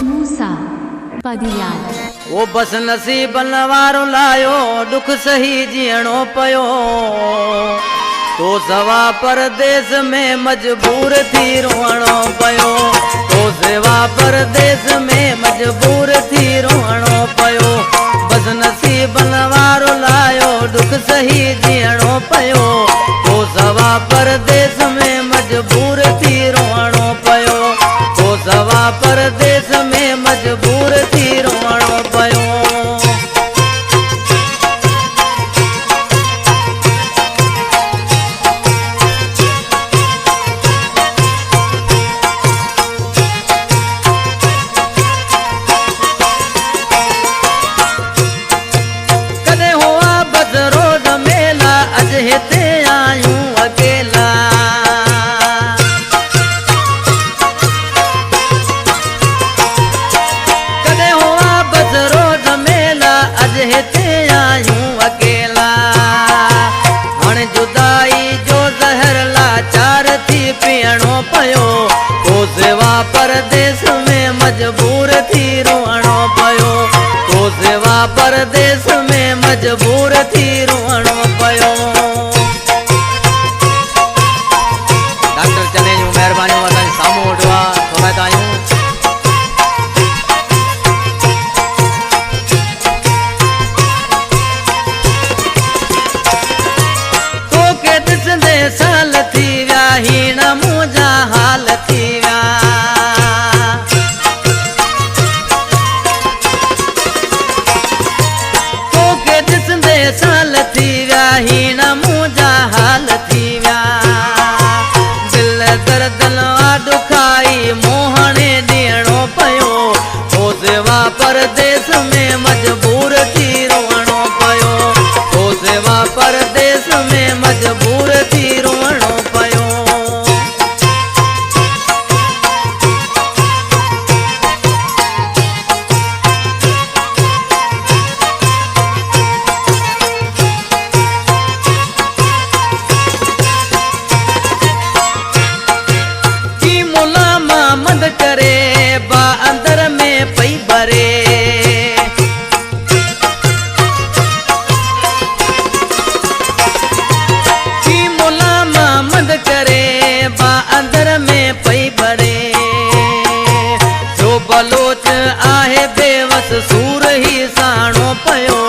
मूसा पदियाल वो बस नसीबन वारो लायो दुख सही जीणो पयो तो सवा परदेस में मजबूर थी रोअणो पयो तो सेवा परदेस में मजबूर थी रोअणो पयो बस नसीबन वारो लायो दुख सही जीणो पयो तो सवा परदेस में मजबूर थी रोअणो पयो तो सवा परदेस में मजबूर थी रोअणो पयो कदे हुआ बस रोड मेला अज हिते आयूं अकेला कदे हुआ बस रोड मेला अज हिते आयूं अकेला हण जुदाई जो ज़हर लाचार थी पीअणो पयो तो सेवा परदेस में मजबूर थी रोअणो पयो तो सेवा परदेस में मजबूर थी रोअणो पयो डॉक्टर चने जूं महिरबानियूं असांजे साम्हूं वठवा थोरा तायूं तोखे ॾिसंदे साल थी विया हीण मुंहिंजा हाल थी विया तोखे ॾिसंदे साल थी विया हीण मुंहिंजा हाल थी विया दिल दर्दन वाॾु खाई मोहणे ॾियणो पयो तो सेवा परदेस में मजबूर थी रोअणो पयो तो सेवा परदेस में मजबूर थी रोअणो पयो की मुला मामद करे बा अंदर में पई भरे की मुला मामद करे बा अंदर में पई भरे जो बलोच आहे बेवस सूर ही साणो पयो